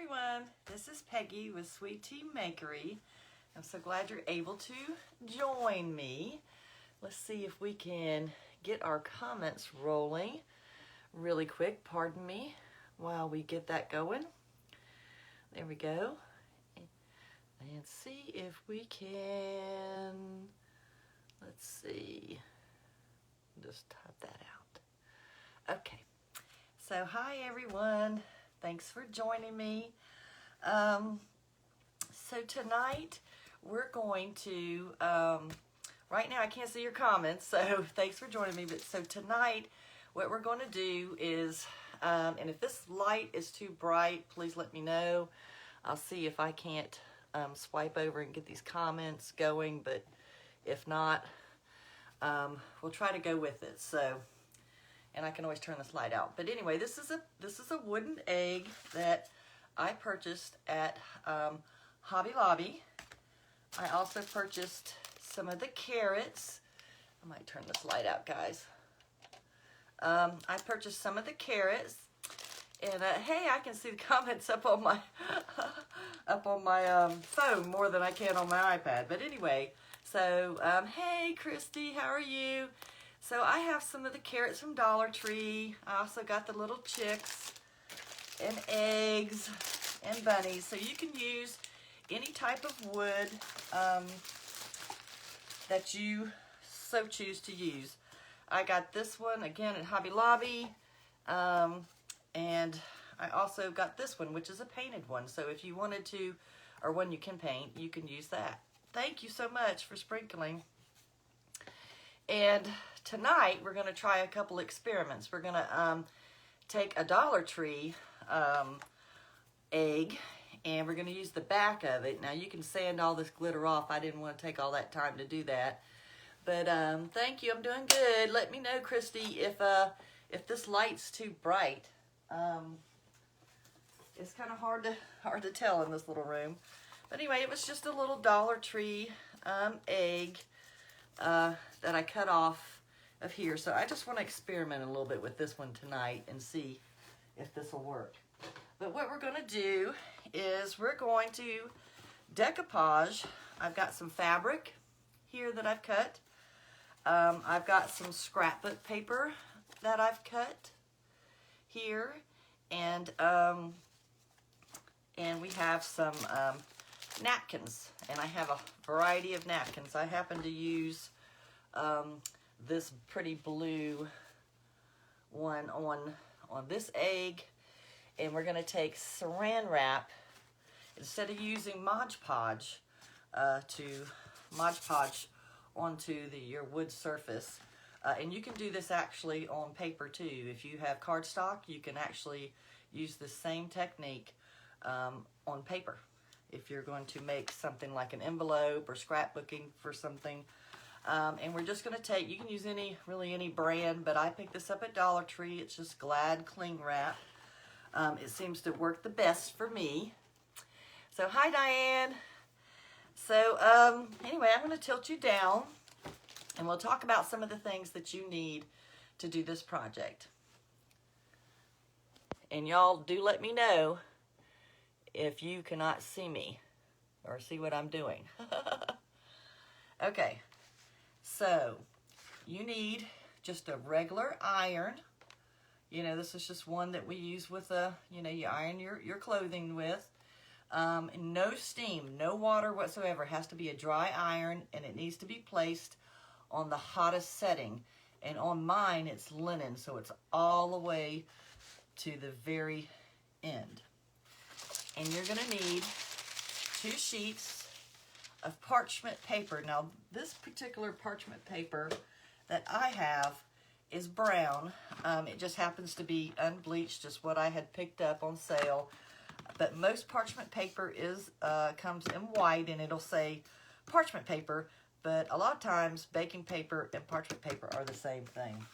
everyone, this is Peggy with Sweet Tea Makery. I'm so glad you're able to join me. Let's see if we can get our comments rolling really quick. Pardon me while we get that going. There we go. And see if we can, let's see, just type that out. Okay, so hi everyone. Thanks for joining me. So tonight we're going to, right now I can't see your comments, so thanks for joining me. But so tonight what we're going to do is, and if this light is too bright, please let me know. I'll see if I can't swipe over and get these comments going, but if not, we'll try to go with it. So. And I can always turn this light out. But anyway, this is a wooden egg that I purchased at Hobby Lobby. I also purchased some of the carrots. I might turn this light out, guys. I purchased some of the carrots, and hey, I can see the comments up on my phone more than I can on my iPad. But anyway, so hey, Christy, how are you? So I have some of the carrots from DollarTree. I also got the little chicks and eggs and bunnies. So you can use any type of wood that you so choose to use. I got this one again at Hobby Lobby. And I also got this one, which is a painted one. So if you wanted to, or one you can paint, you can use that. Thank you so much for sprinkling. And tonight we're going to try a couple experiments. We're going to take a DollarTree egg, and we're going to use the back of it. Now you can sand all this glitter off. I didn't want to take all that time to do that. But thank you. I'm doing good. Let me know, Christy, if this light's too bright. It's kind of hard to tell in this little room. But anyway, it was just a little DollarTree egg that I cut off of here. So I just want to experiment a little bit with this one tonight and see if this will work. But what we're going to do is we're going to decoupage. I've got some fabric here that I've cut. I've got some scrapbook paper that I've cut here, and we have some napkins, and I have a variety of napkins. I happen to use this pretty blue one on this egg, and we're going to take saran wrap instead of using Mod Podge to Mod Podge onto your wood surface. And you can do this actually on paper too. If you have cardstock, you can actually use the same technique on paper. If you're going to make something like an envelope or scrapbooking for something. And we're just going to take, you can use really any brand, but I picked this up at DollarTree. It's just Glad Cling Wrap. It seems to work the best for me. So hi, Diane. So anyway, I'm going to tilt you down, and we'll talk about some of the things that you need to do this project. And y'all do let me know if you cannot see me or see what I'm doing. Okay, so you need just a regular iron. You know, this is just one that we use with you iron your clothing with. No steam, no water whatsoever. It has to be a dry iron, and it needs to be placed on the hottest setting. And on mine, it's linen, so it's all the way to the very end. And you're going to need 2 sheets of parchment paper. Now, this particular parchment paper that I have is brown. It just happens to be unbleached, just what I had picked up on sale. But most parchment paper comes in white, and it'll say parchment paper. But a lot of times, baking paper and parchment paper are the same thing.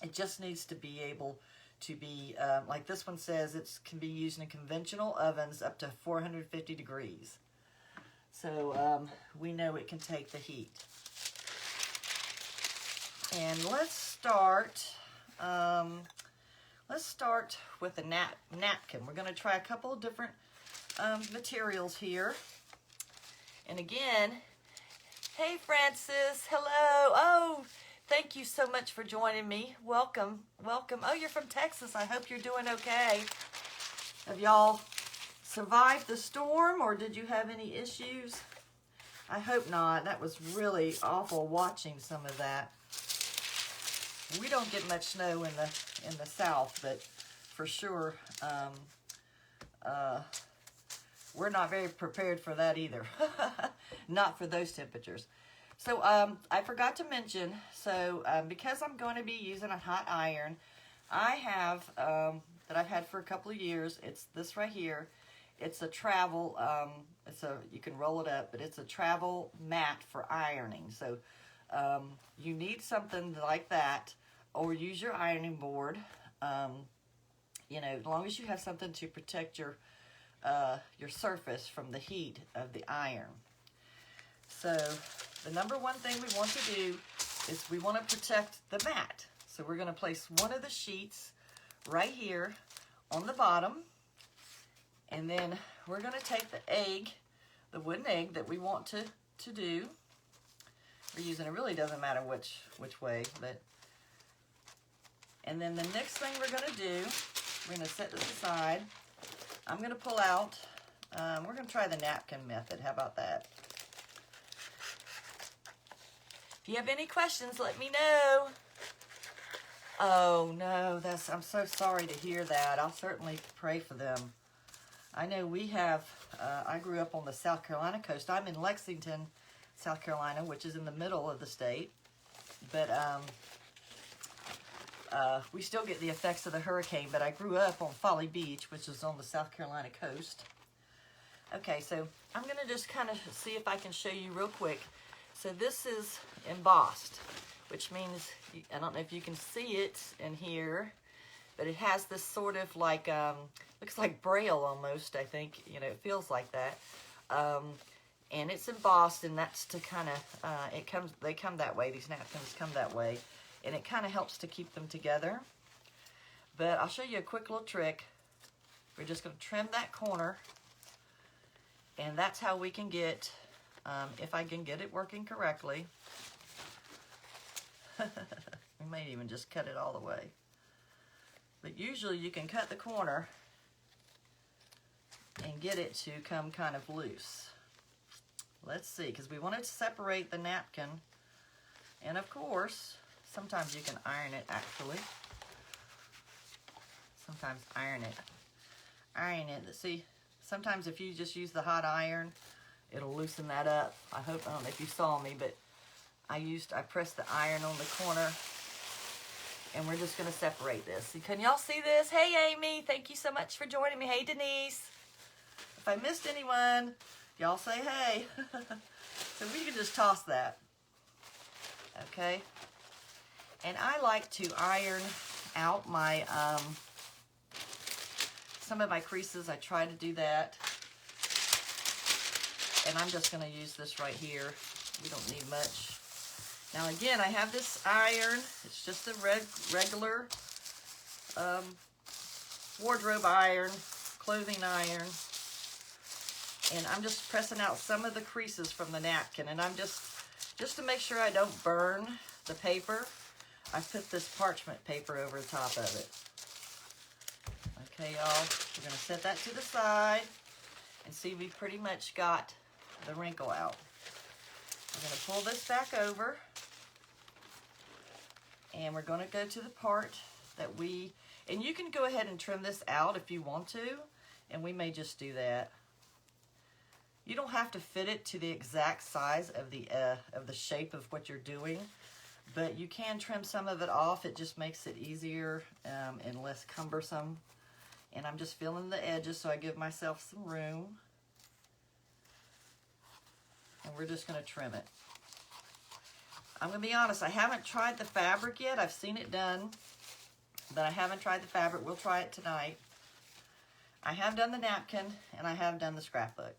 It just needs to be able to be, like this one says, it can be used in conventional ovens up to 450 degrees. So we know it can take the heat. And let's start let's start with a napkin. We're going to try a couple of different materials here. And again, hey Francis, hello. Oh, thank you so much for joining me. Welcome, welcome. Oh, you're from Texas. I hope you're doing okay. Have y'all survived the storm, or did you have any issues? I hope not. That was really awful watching some of that. We don't get much snow in the south, but for sure, we're not very prepared for that either. Not for those temperatures. So I forgot to mention, so because I'm going to be using a hot iron, I have, that I've had for a couple of years, it's this right here. It's a travel, you can roll it up, but it's a travel mat for ironing. So you need something like that, or use your ironing board. You know, as long as you have something to protect your surface from the heat of the iron. So the number one thing we want to do is we want to protect the mat. So we're going to place one of the sheets right here on the bottom, and then we're going to take the egg, the wooden egg that we want to do. We're using, it really doesn't matter which way, but, and then the next thing we're going to do, we're going to set this aside. I'm going to pull out, we're going to try the napkin method. How about that? If you have any questions, let me know. Oh no, I'm so sorry to hear that. I'll certainly pray for them. I know we have, I grew up on the South Carolina coast. I'm in Lexington, South Carolina, which is in the middle of the state. But we still get the effects of the hurricane, but I grew up on Folly Beach, which is on the South Carolina coast. Okay, so I'm going to just kind of see if I can show you real quick. So this is embossed, which means, I don't know if you can see it in here, but it has this sort of like, looks like Braille almost, I think. You know, it feels like that. And it's embossed, and that's to kind of, they come that way, these napkins come that way, and it kind of helps to keep them together. But I'll show you a quick little trick. We're just going to trim that corner, and that's how we can get, if I can get it working correctly. We might even just cut it all the way. But usually you can cut the corner and get it to come kind of loose. Let's see, because we want to separate the napkin. And of course, sometimes you can iron it actually. Sometimes iron it. See, sometimes if you just use the hot iron, it'll loosen that up. I don't know if you saw me, but I pressed the iron on the corner, and we're just going to separate this. Can y'all see this? Hey, Amy, thank you so much for joining me. Hey, Denise. If I missed anyone, y'all say hey. So we can just toss that. Okay. And I like to iron out my, some of my creases. I try to do that. And I'm just going to use this right here. We don't need much. Now again, I have this iron. It's just a regular wardrobe iron, clothing iron. And I'm just pressing out some of the creases from the napkin. And I'm just to make sure I don't burn the paper, I put this parchment paper over the top of it. Okay, y'all, we're going to set that to the side and see we pretty much got the wrinkle out. We're going to pull this back over, and we're going to go to the part that and you can go ahead and trim this out if you want to, and we may just do that. You don't have to fit it to the exact size of the shape of what you're doing, but you can trim some of it off. It just makes it easier and less cumbersome. And I'm just feeling the edges so I give myself some room. And we're just going to trim it. I'm going to be honest, I haven't tried the fabric yet. I've seen it done, but I haven't tried the fabric. We'll try it tonight. I have done the napkin, and I have done the scrapbook.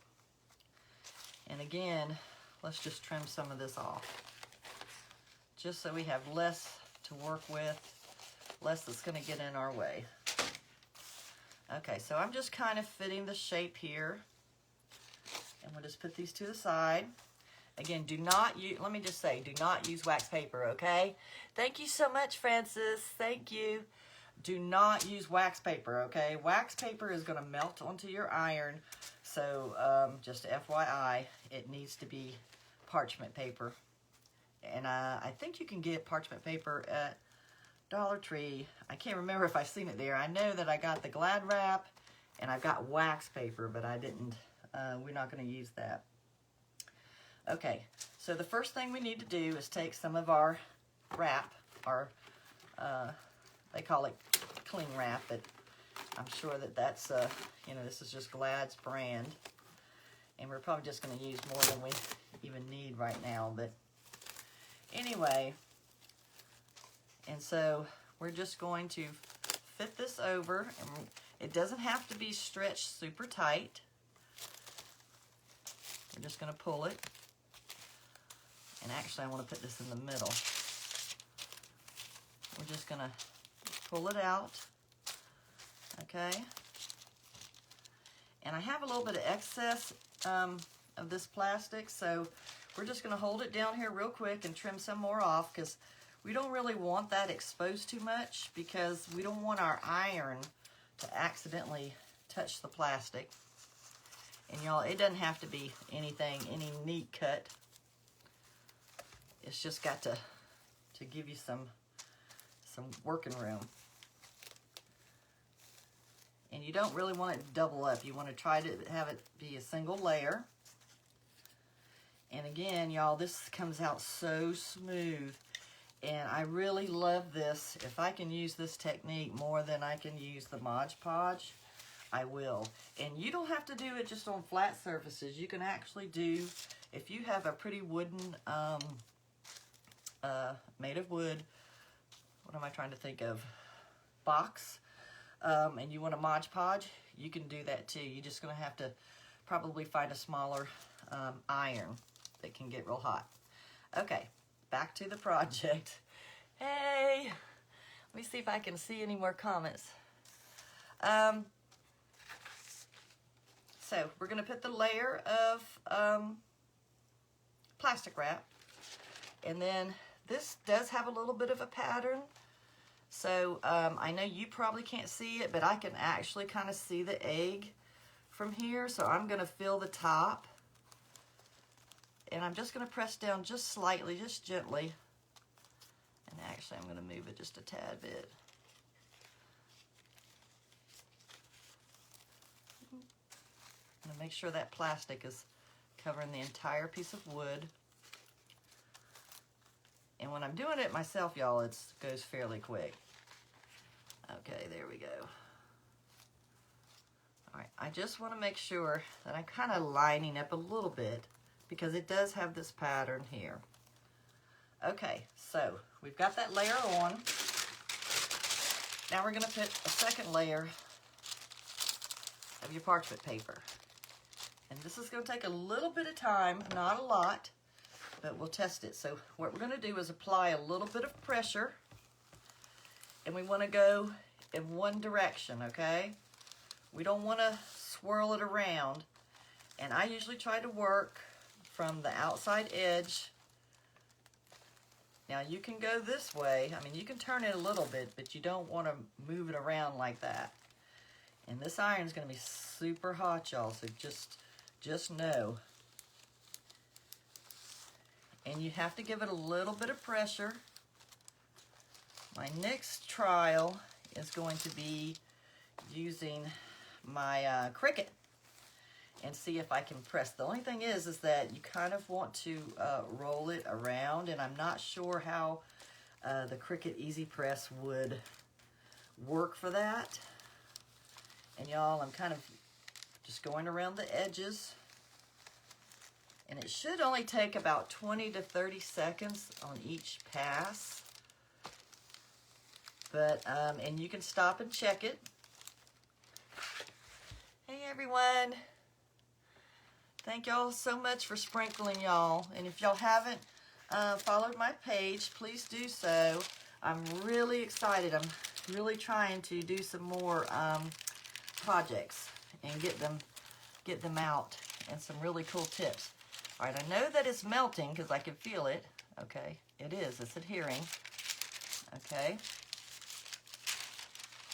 And again, let's just trim some of this off, just so we have less to work with, less that's going to get in our way. Okay, so I'm just kind of fitting the shape here. And we'll just put these to the side. Again, do not use, let me just say, do not use wax paper, okay? Thank you so much, Francis. Thank you. Do not use wax paper, okay? Wax paper is going to melt onto your iron. So, just FYI, it needs to be parchment paper. And I think you can get parchment paper at DollarTree. I can't remember if I've seen it there. I know that I got the Glad wrap and I've got wax paper, but I didn't. We're not going to use that. Okay, so the first thing we need to do is take some of our wrap, they call it cling wrap, but I'm sure that that's, you know, this is just Glad's brand. And we're probably just going to use more than we even need right now, but anyway. And so we're just going to fit this over, and it doesn't have to be stretched super tight. We're just going to pull it. And actually, I want to put this in the middle. We're just going to pull it out. Okay. And I have a little bit of excess of this plastic, so we're just going to hold it down here real quick and trim some more off, because we don't really want that exposed too much, because we don't want our iron to accidentally touch the plastic. And y'all, it doesn't have to be anything, any neat cut. It's just got to give you some working room. And you don't really want it to double up. You want to try to have it be a single layer. And again, y'all, this comes out so smooth. And I really love this. If I can use this technique more than I can use the Mod Podge, I will. And you don't have to do it just on flat surfaces. You can actually do, if you have a pretty wooden, made of wood, what am I trying to think of, box, and you want a Mod Podge, you can do that too. You're just going to have to probably find a smaller iron that can get real hot. Okay, back to the project. Hey, let me see if I can see any more comments. So we're going to put the layer of plastic wrap, and then this does have a little bit of a pattern. So I know you probably can't see it, but I can actually kind of see the egg from here. So I'm going to fill the top, and I'm just going to press down just slightly, just gently. And actually I'm going to move it just a tad bit. I'm going to make sure that plastic is covering the entire piece of wood. And when I'm doing it myself, y'all, it goes fairly quick. Okay, there we go. All right, I just want to make sure that I'm kind of lining up a little bit, because it does have this pattern here. Okay, so we've got that layer on. Now we're going to put a second layer of your parchment paper. And this is going to take a little bit of time, not a lot, but we'll test it. So what we're going to do is apply a little bit of pressure, and we want to go in one direction, okay? We don't want to swirl it around. And I usually try to work from the outside edge. Now you can go this way. I mean, you can turn it a little bit, but you don't want to move it around like that. And this iron is going to be super hot, y'all, so just know. And you have to give it a little bit of pressure. My next trial is going to be using my Cricut and see if I can press. The only thing is that you kind of want to roll it around, and I'm not sure how the Cricut Easy Press would work for that. And y'all, I'm kind of just going around the edges. And it should only take about 20 to 30 seconds on each pass. But, and you can stop and check it. Hey everyone. Thank y'all so much for sprinkling, y'all. And if y'all haven't followed my page, please do so. I'm really excited. I'm really trying to do some more projects and get them out, and some really cool tips. All right, I know that it's melting because I can feel it. Okay, it is. It's adhering. Okay.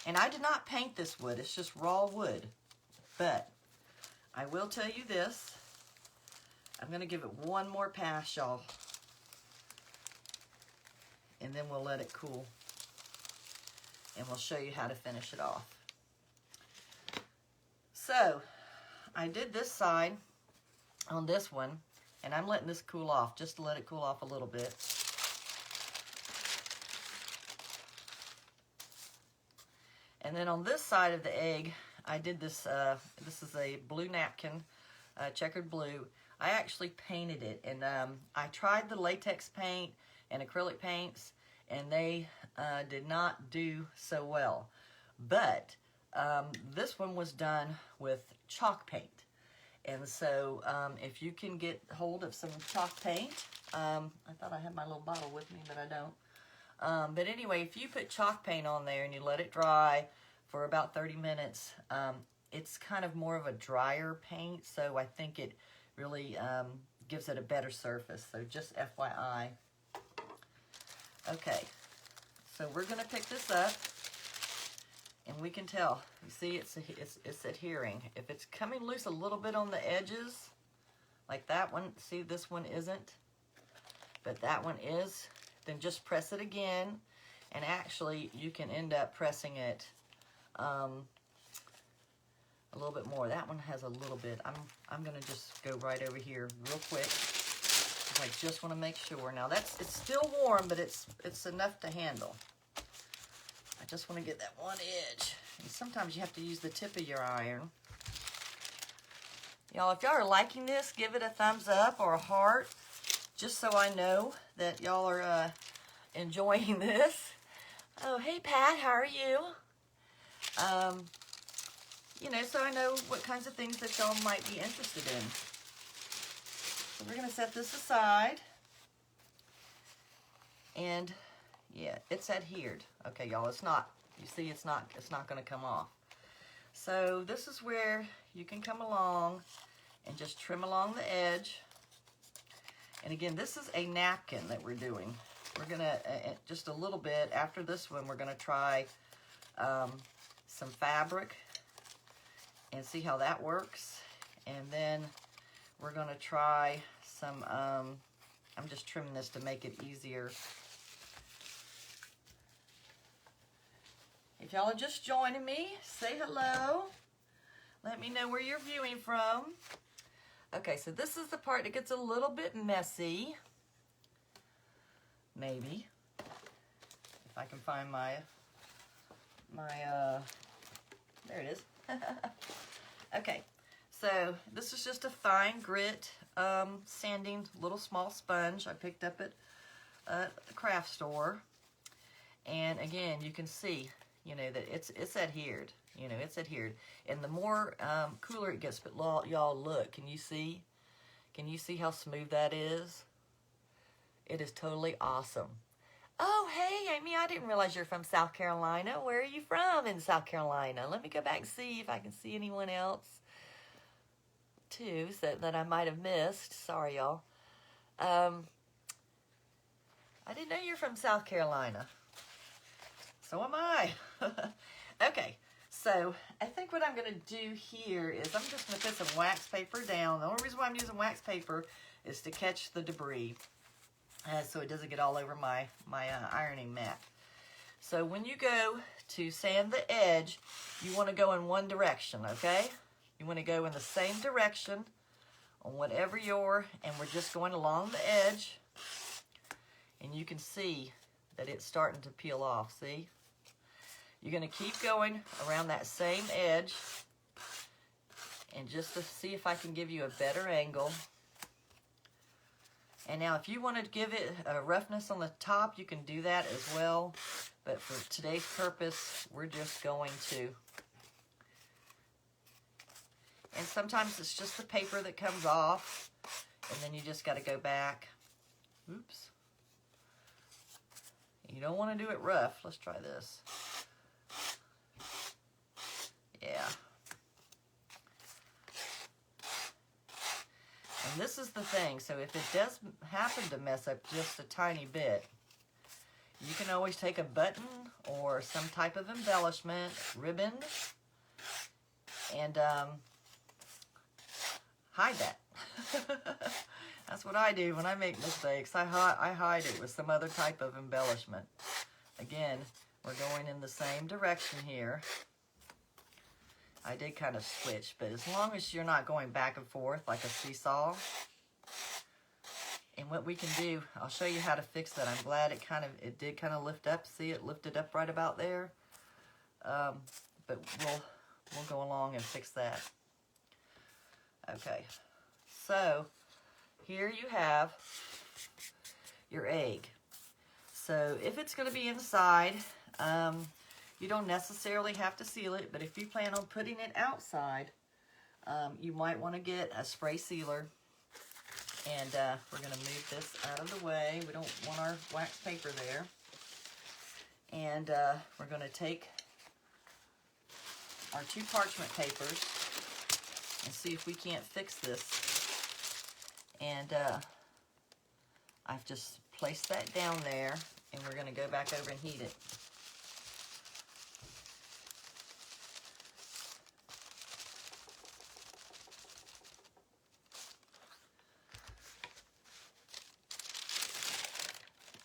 And I did not paint this wood. It's just raw wood. But I will tell you this. I'm going to give it one more pass, y'all. And then we'll let it cool. And we'll show you how to finish it off. So, I did this side on this one. And I'm letting this cool off, just to let it cool off a little bit. And then on this side of the egg, I did this, this is a blue napkin, checkered blue. I actually painted it, and I tried the latex paint and acrylic paints, and they did not do so well. But this one was done with chalk paint. And so if you can get hold of some chalk paint, I thought I had my little bottle with me, but I don't. But anyway, if you put chalk paint on there and you let it dry for about 30 minutes, it's kind of more of a drier paint, so I think it really gives it a better surface. So just FYI. Okay, so we're going to pick this up, and we can tell. You see, it's adhering. If it's coming loose a little bit on the edges, like that one, see this one isn't, but that one is, then just press it again, and actually you can end up pressing it a little bit more. That one has a little bit. I'm gonna just go right over here real quick. I just want to make sure. Now it's still warm, but it's enough to handle. I just want to get that one edge. And sometimes you have to use the tip of your iron. Y'all, if y'all are liking this, give it a thumbs up or a heart, just so I know that y'all are enjoying this. Oh, hey Pat, how are you? You know, so I know what kinds of things that y'all might be interested in. So we're going to set this aside. And yeah, it's adhered. Okay, y'all, it's not, you see, it's not going to come off. So this is where you can come along and just trim along the edge. And again, this is a napkin that we're doing. We're going to, just a little bit, after this one, we're going to try some fabric and see how that works. And then we're going to try some, I'm just trimming this to make it easier. If y'all are just joining me, say hello. Let me know where you're viewing from. Okay, so this is the part that gets a little bit messy. Maybe. If I can find my there it is. Okay, so this is just a fine grit sanding little small sponge I picked up at the craft store. And again, you can see, you know, that it's adhered. You know, it's adhered. And the more cooler it gets, but y'all look, can you see? Can you see how smooth that is? It is totally awesome. Oh, hey, Amy, I didn't realize you're from South Carolina. Where are you from in South Carolina? Let me go back and see if I can see anyone else, too, that I might have missed. Sorry, y'all. I didn't know you're from South Carolina. So am I. Okay, so I think what I'm going to do here is I'm just going to put some wax paper down. The only reason why I'm using wax paper is to catch the debris, so it doesn't get all over my ironing mat. So when you go to sand the edge, you want to go in one direction, okay? You want to go in the same direction on whatever and we're just going along the edge, and you can see that it's starting to peel off, see? You're going to keep going around that same edge, and just to see if I can give you a better angle. And now if you want to give it a roughness on the top, you can do that as well. But for today's purpose, we're just going to. And sometimes it's just the paper that comes off, and then you just got to go back. Oops. You don't want to do it rough. Let's try this. Yeah. this is the thing. So if it does happen to mess up just a tiny bit, you can always take a button or some type of embellishment, ribbon, and hide that. That's what I do when I make mistakes. I hide it with some other type of embellishment. Again, we're going in the same direction here. I did kind of switch, but as long as you're not going back and forth like a seesaw. And what we can do, I'll show you how to fix that. I'm glad it did kind of lift up. See, it lifted up right about there. But we'll go along and fix that. Okay, so here you have your egg. So if it's going to be inside, you don't necessarily have to seal it, but if you plan on putting it outside, you might want to get a spray sealer. And we're going to move this out of the way. We don't want our wax paper there. And we're going to take our 2 parchment papers and see if we can't fix this. And I've just placed that down there, and we're going to go back over and heat it.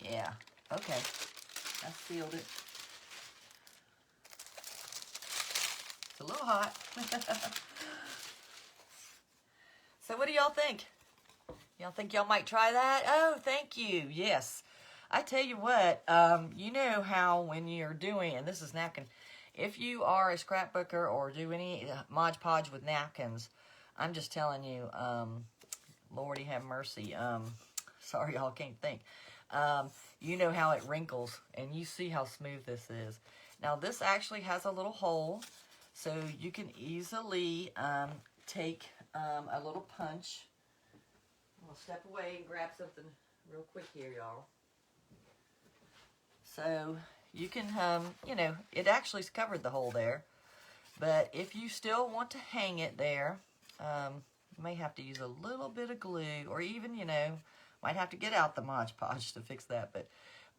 Yeah, okay, I sealed it. It's a little hot. So what do y'all think? Y'all think y'all might try that? Oh, thank you, yes. I tell you what, you know how when you're doing, and this is napkin, if you are a scrapbooker or do any Mod Podge with napkins, I'm just telling you, Lordy have mercy, sorry y'all can't think. You know how it wrinkles, and you see how smooth this is. Now this actually has a little hole, so you can easily take a little punch. I'll step away and grab something real quick here, y'all. So you can, you know, it actually's covered the hole there, but if you still want to hang it there, you may have to use a little bit of glue, or even, you know, might have to get out the Mod Podge to fix that,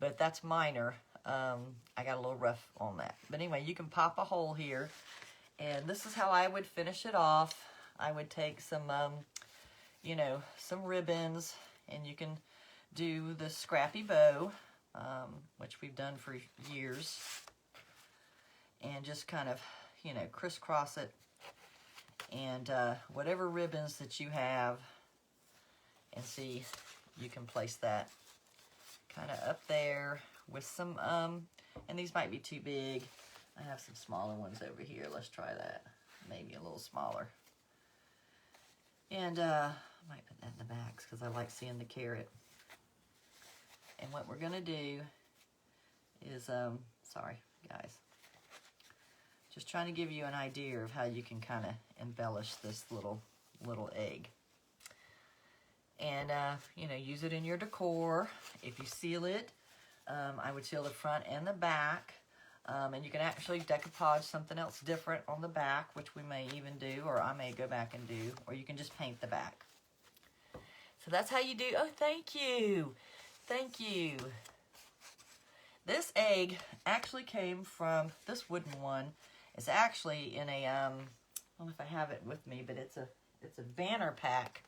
but that's minor. I got a little rough on that. But anyway, you can pop a hole here, and this is how I would finish it off. I would take some, you know, some ribbons, and you can do the scrappy bow, which we've done for years, and just kind of, you know, crisscross it, and whatever ribbons that you have, and see, you can place that kind of up there with some, and these might be too big. I have some smaller ones over here. Let's try that. Maybe a little smaller. And I might put that in the backs because I like seeing the carrot. And what we're going to do is, sorry guys, just trying to give you an idea of how you can kind of embellish this little egg. And, you know, use it in your decor. If you seal it, I would seal the front and the back. And you can actually decoupage something else different on the back, which we may even do, or I may go back and do, or you can just paint the back. So that's how you do. Oh, thank you. Thank you. This egg actually came from, this wooden one is actually in a, I don't know if I have it with me, but it's a banner pack.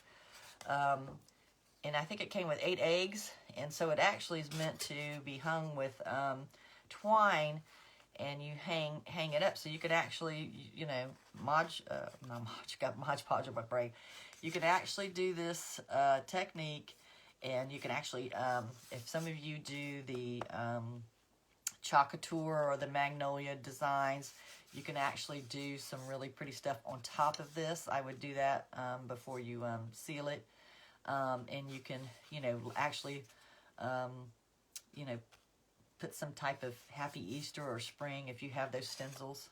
And I think it came with 8 eggs, and so it actually is meant to be hung with twine, and you hang it up. So you could actually, you know, Mod Podge on my brain. You can actually do this technique, and you can actually, if some of you do the Chocateur or the Magnolia designs, you can actually do some really pretty stuff on top of this. I would do that before you seal it. And you can, you know, actually, you know, put some type of Happy Easter or Spring, if you have those stencils,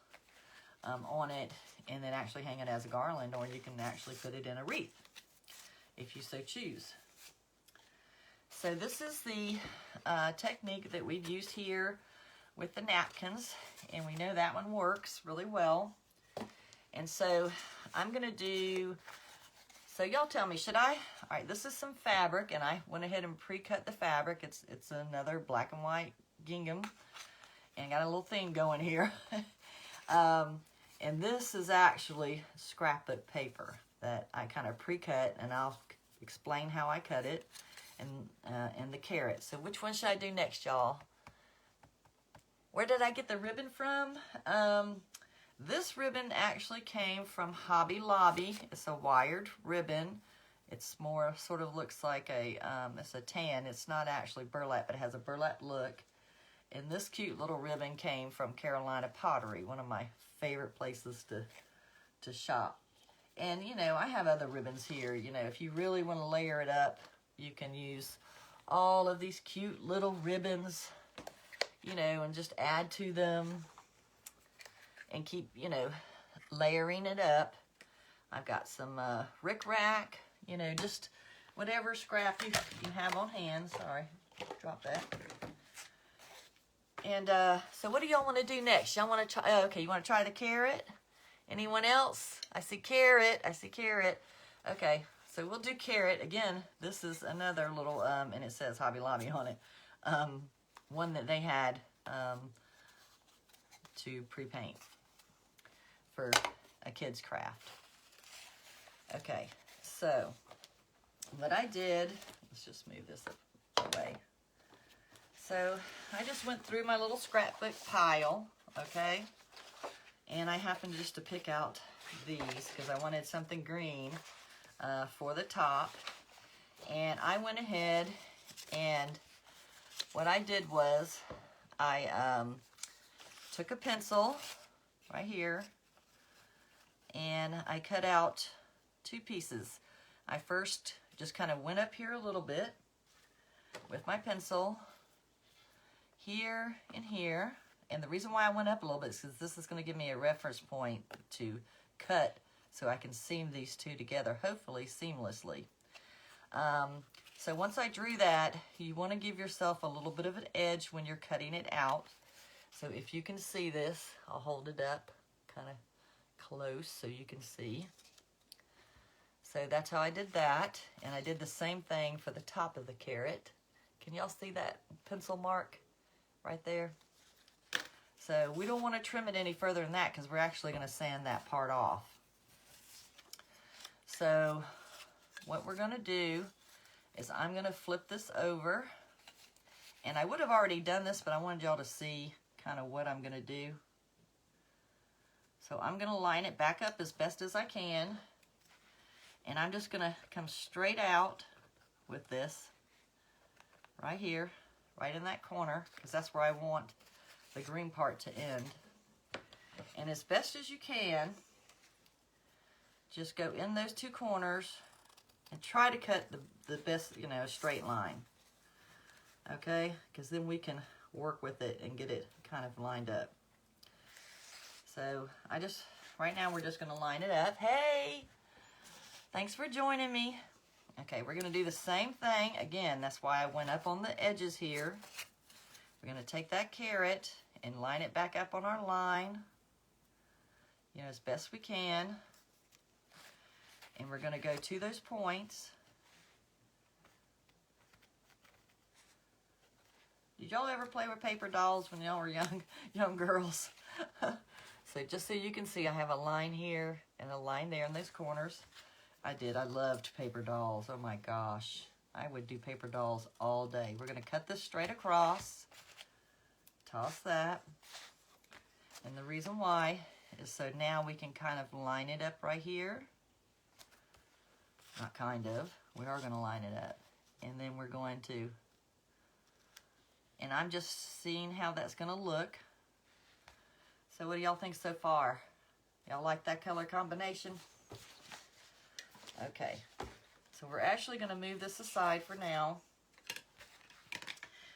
on it, and then actually hang it as a garland, or you can actually put it in a wreath, if you so choose. So this is the technique that we've used here with the napkins, and we know that one works really well. And so I'm going to do So y'all tell me, should I? All right, this is some fabric, and I went ahead and pre-cut the fabric. It's another black and white gingham, and got a little theme going here. And this is actually scrapbook paper that I kind of pre-cut, and I'll explain how I cut it, and the carrot. So which one should I do next, y'all? Where did I get the ribbon from? This ribbon actually came from Hobby Lobby. It's a wired ribbon. It's more, sort of looks like it's a tan. It's not actually burlap, but it has a burlap look. And this cute little ribbon came from Carolina Pottery, one of my favorite places to shop. And, you know, I have other ribbons here. You know, if you really want to layer it up, you can use all of these cute little ribbons, you know, and just add to them and keep, you know, layering it up. I've got some rickrack, you know, just whatever scrap you have on hand. Sorry, drop that. And so what do y'all want to do next? Y'all want to try, okay, you want to try the carrot? Anyone else? I see carrot. I see carrot. Okay, so we'll do carrot. Again, this is another little, and it says Hobby Lobby on it, one that they had to pre-paint for a kid's craft. Okay, so what I did, let's just move this away. So I just went through my little scrapbook pile, okay? And I happened just to pick out these because I wanted something green for the top. And I went ahead and what I did was I took a pencil right here and I cut out two pieces. I first just kind of went up here a little bit with my pencil, here and here. And the reason why I went up a little bit is because this is going to give me a reference point to cut so I can seam these two together, hopefully seamlessly. So once I drew that, you want to give yourself a little bit of an edge when you're cutting it out. So if you can see this, I'll hold it up kind of close so you can see. So that's how I did that. And I did the same thing for the top of the carrot. Can y'all see that pencil mark right there? So we don't want to trim it any further than that because we're actually going to sand that part off. So what we're going to do is I'm going to flip this over. And I would have already done this, but I wanted y'all to see kind of what I'm going to do. So I'm going to line it back up as best as I can. And I'm just going to come straight out with this right here, right in that corner, because that's where I want the green part to end. And as best as you can, just go in those two corners and try to cut the best, you know, straight line. Okay? Because then we can work with it and get it kind of lined up. So right now we're just going to line it up. Hey! Thanks for joining me. Okay, we're going to do the same thing. Again, that's why I went up on the edges here. We're going to take that carrot and line it back up on our line, you know, as best we can. And we're going to go to those points. Did y'all ever play with paper dolls when y'all were young girls? So just so you can see, I have a line here and a line there in those corners. I loved paper dolls. Oh my gosh. I would do paper dolls all day. We're going to cut this straight across. Toss that. And the reason why is so now we can kind of line it up right here. Not kind of. We are going to line it up. And then we're going to, and I'm just seeing how that's going to look. So what do y'all think so far? Y'all like that color combination? Okay, so we're actually going to move this aside for now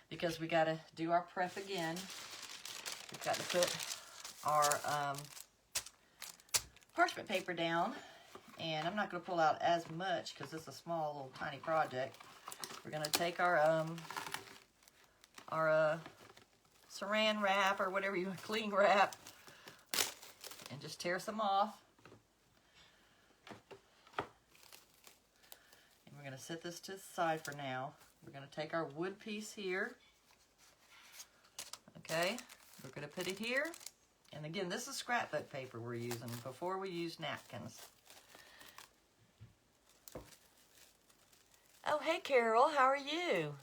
because we got to do our prep again. We've got to put our parchment paper down, and I'm not going to pull out as much because it's a small little tiny project. We're going to take our saran wrap or whatever you cling wrap and just tear some off. going to set this to the side for now. We're going to take our wood piece here. Okay, we're going to put it here. And again, this is scrapbook paper we're using before we use napkins. Oh, hey Carol, how are you?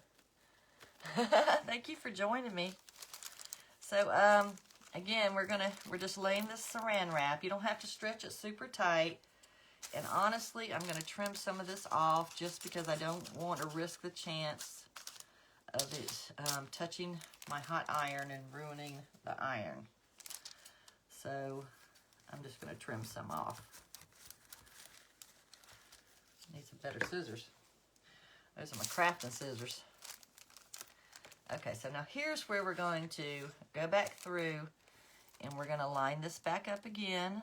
Thank you for joining me. So, again, we're just laying this saran wrap. You don't have to stretch it super tight. And honestly, I'm going to trim some of this off just because I don't want to risk the chance of it touching my hot iron and ruining the iron. So I'm just going to trim some off. Need some better scissors. Those are my crafting scissors. Okay, so now here's where we're going to go back through and we're going to line this back up again.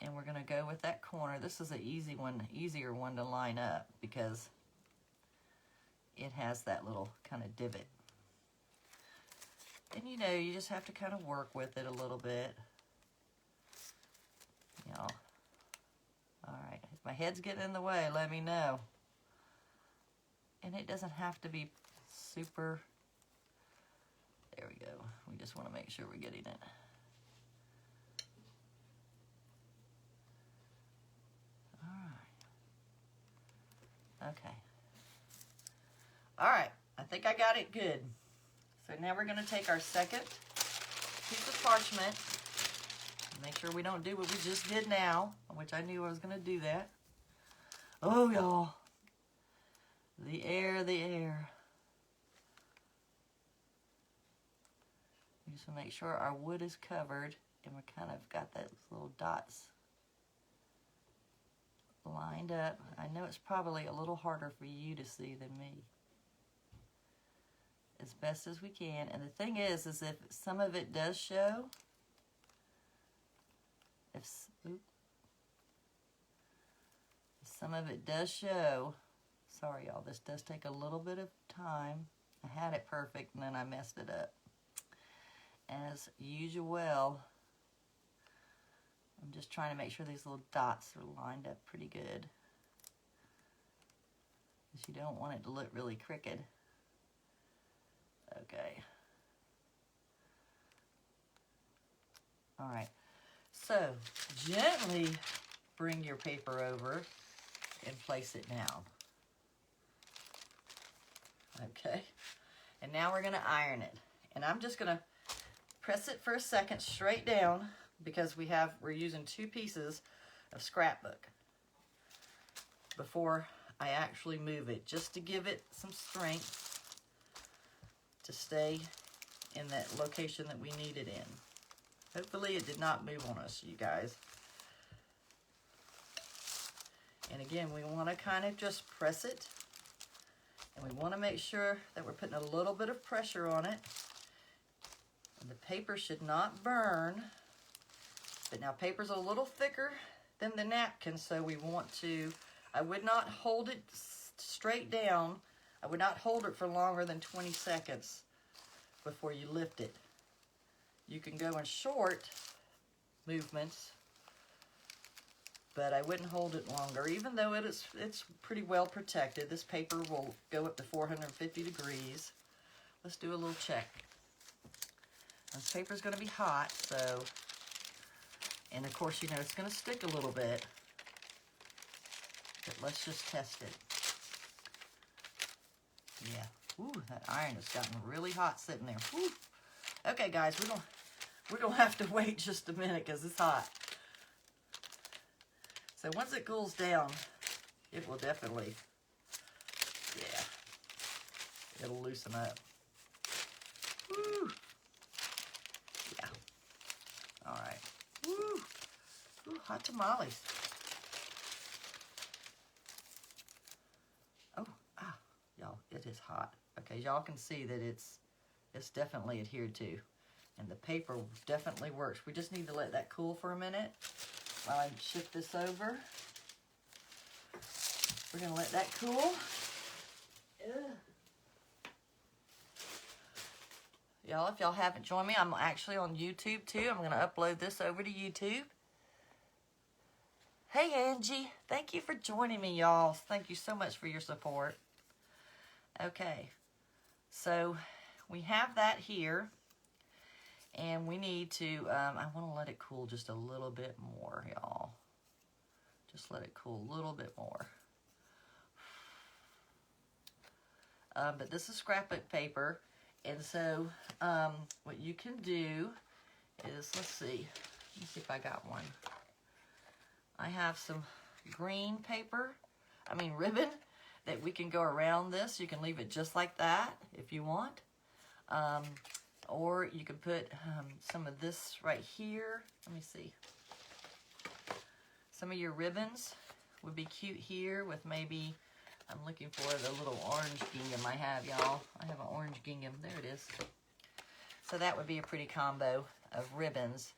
And we're going to go with that corner. This is an easier one to line up because it has that little kind of divot. And you know, you just have to kind of work with it a little bit. You know. All right, if my head's getting in the way, let me know. And it doesn't have to be super, there we go. We just want to make sure we're getting it. Okay. All right, I think I got it good. So now we're gonna take our second piece of parchment. Make sure we don't do what we just did now, which I knew I was gonna do that. Oh, y'all. The air, the air. We just wanna make sure our wood is covered and we kind of got those little dots lined up. I know it's probably a little harder for you to see than me. As best as we can. And the thing is if some of it does show, if some of it does show, sorry y'all, this does take a little bit of time. I had it perfect and then I messed it up. As usual, I'm just trying to make sure these little dots are lined up pretty good. Because you don't want it to look really crooked. Okay. All right. So, gently bring your paper over and place it down. Okay. And now we're going to iron it. And I'm just going to press it for a second straight down because we're using 2 pieces of scrapbook before I actually move it, just to give it some strength to stay in that location that we need it in. Hopefully it did not move on us, you guys. And again, we want to kind of just press it, and we want to make sure that we're putting a little bit of pressure on it. And the paper should not burn. But now paper's a little thicker than the napkin, so we want to, I would not hold it straight down. I would not hold it for longer than 20 seconds before you lift it. You can go in short movements, but I wouldn't hold it longer, even though it's pretty well protected. This paper will go up to 450 degrees. Let's do a little check. This paper's going to be hot, so, and of course, you know, it's going to stick a little bit, but let's just test it. Yeah. Ooh, that iron has gotten really hot sitting there. Woo. Okay, guys, we're gonna have to wait just a minute because it's hot. So once it cools down, it will definitely, yeah, it'll loosen up. Woo. Yeah. All right. Woo. Ooh, hot tamales. Oh, y'all, it is hot. Okay, y'all can see that it's definitely adhered to, and the paper definitely works. We just need to let that cool for a minute while I shift this over. We're gonna let that cool. Y'all, if y'all haven't joined me, I'm actually on YouTube too. I'm gonna upload this over to YouTube. Hey, Angie. Thank you for joining me, y'all. Thank you so much for your support. Okay. So, we have that here. And we need to, I want to let it cool just a little bit more, y'all. Just let it cool a little bit more. But this is scrapbook paper. And so, what you can do is, let's see if I got one. I have some green paper, ribbon, that we can go around this. You can leave it just like that if you want. Or you could put some of this right here. Let me see. Some of your ribbons would be cute here with maybe, I'm looking for the little orange gingham I have, y'all. I have an orange gingham. There it is. So that would be a pretty combo of ribbons.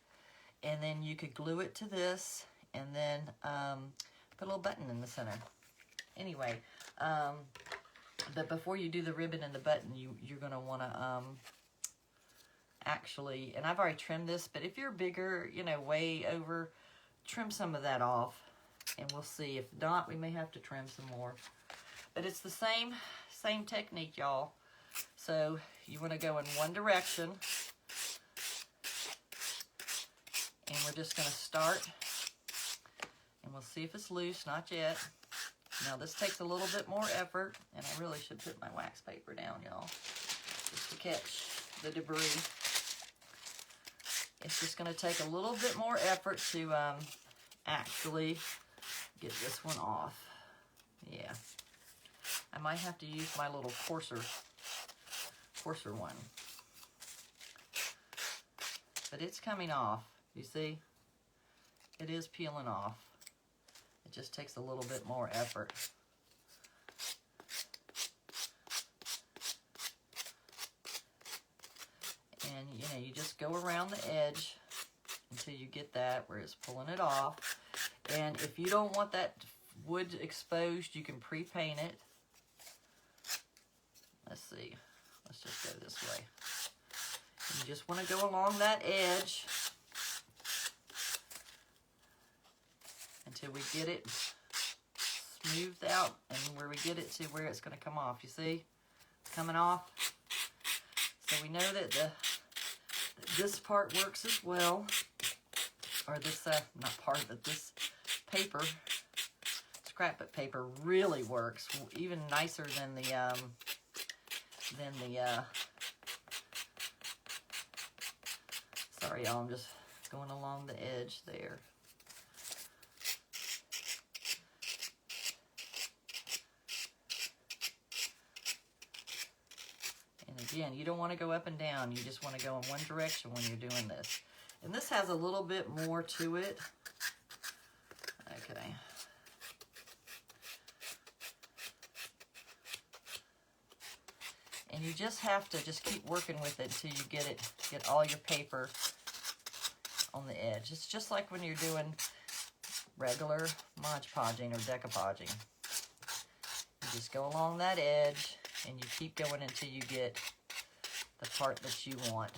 And then you could glue it to this and then put a little button in the center. Anyway, but before you do the ribbon and the button, you're going to want to actually, and I've already trimmed this, but if you're bigger, way over, trim some of that off, and we'll see. If not, we may have to trim some more. But it's the same technique, y'all. So you want to go in one direction, and we're just going to start, and we'll see if it's loose. Not yet. Now this takes a little bit more effort, and I really should put my wax paper down, y'all, just to catch the debris. It's just going to take a little bit more effort to actually get this one off. Yeah. I might have to use my little coarser one. But it's coming off. You see? It is peeling off. It just takes a little bit more effort. And you just go around the edge until you get that where it's pulling it off. And if you don't want that wood exposed, you can pre-paint it. Let's see. Let's just go this way. You just want to go along that edge until we get it smoothed out and where we get it to where it's going to come off. You see? It's coming off. So we know that this part works as well. Or this, not part, but this paper, scrapbook paper really works. Even nicer than the sorry y'all, I'm just going along the edge there. And again, you don't want to go up and down. You just want to go in one direction when you're doing this. And this has a little bit more to it. Okay. And you just have to just keep working with it until you get all your paper on the edge. It's just like when you're doing regular Mod Podging or decoupaging. You just go along that edge and you keep going until you get the part that you want.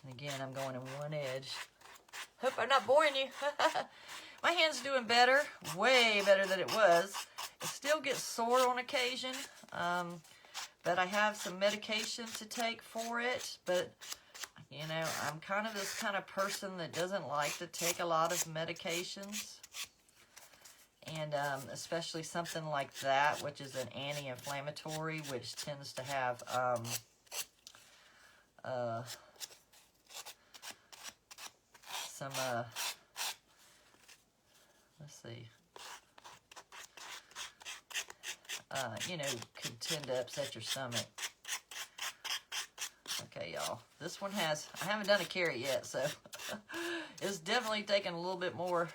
And again, I'm going in one edge. Hope I'm not boring you. My hand's doing better, way better than it was. It still gets sore on occasion, but I have some medication to take for it. But, I'm kind of this kind of person that doesn't like to take a lot of medications. And especially something like that, which is an anti-inflammatory, which tends to have some, let's see, can tend to upset your stomach. Okay, y'all. This one I haven't done a carrot yet, so it's definitely taking a little bit more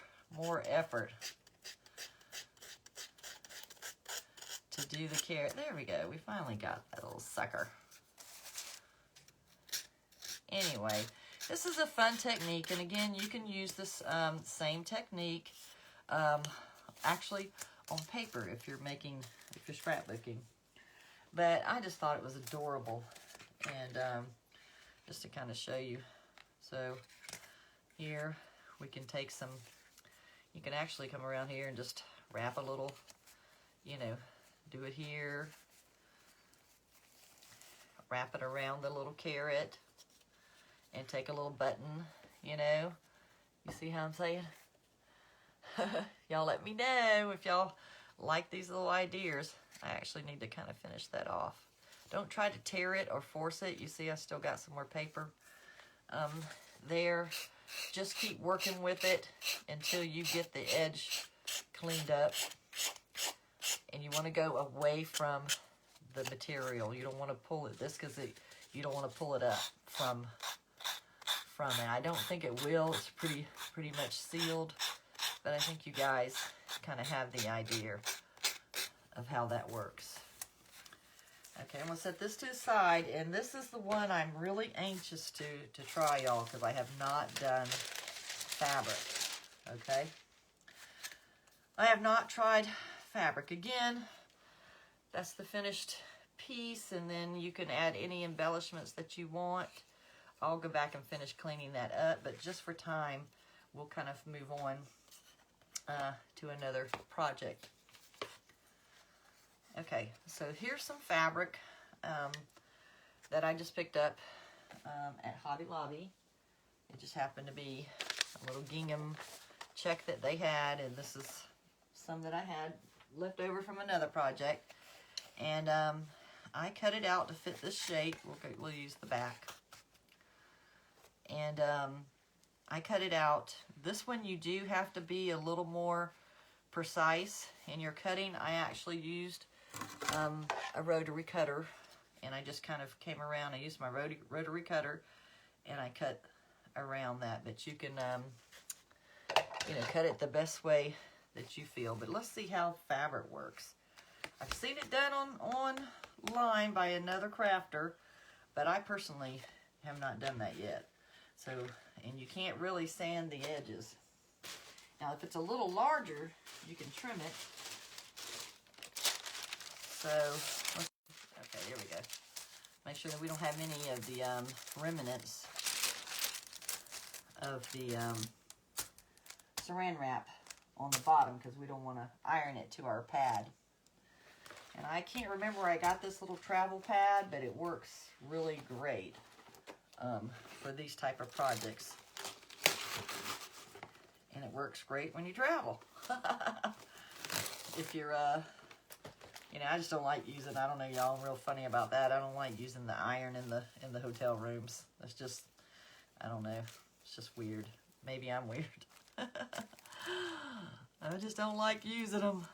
effort to do the carrot. There we go. We finally got that little sucker. Anyway, this is a fun technique, and again, you can use this same technique actually on paper if you're scrapbooking. But I just thought it was adorable, and just to kind of show you So here we can take some, you can actually come around here and just wrap a little, you know, do it here, wrap it around the little carrot, and take a little button, you know. You see how I'm saying? Y'all let me know if y'all like these little ideas. I actually need to kind of finish that off. Don't try to tear it or force it. You see I still got some more paper there. Just keep working with it until you get the edge cleaned up. And you want to go away from the material. You don't want to pull it because you don't want to pull it up from it. I don't think it will. It's pretty much sealed, but I think you guys kind of have the idea of how that works. Okay, I'm gonna set this to the side, and this is the one I'm really anxious to try, y'all, because I have not done fabric. Okay, I have not tried fabric. Again, that's the finished piece, and then you can add any embellishments that you want. I'll go back and finish cleaning that up, but just for time, we'll kind of move on to another project. Okay, so here's some fabric that I just picked up at Hobby Lobby. It just happened to be a little gingham check that they had, and this is some that I had left over from another project. And I cut it out to fit this shape. We'll use the back. And I cut it out. This one you do have to be a little more precise in your cutting. I actually used a rotary cutter, and I just kind of came around. I used my rotary cutter, and I cut around that. But you can, you know, cut it the best way that you feel. But let's see how fabric works. I've seen it done online by another crafter, but I personally have not done that yet. So, and you can't really sand the edges. Now, if it's a little larger, you can trim it. So, okay, there we go. Make sure that we don't have any of the remnants of the saran wrap on the bottom, because we don't want to iron it to our pad. And I can't remember where I got this little travel pad, but it works really great for these type of projects. And it works great when you travel. If you're, you know, I just don't like using, I don't know, y'all, I'm real funny about that. I don't like using the iron in the hotel rooms. It's just, I don't know, it's just weird. Maybe I'm weird. I just don't like using them.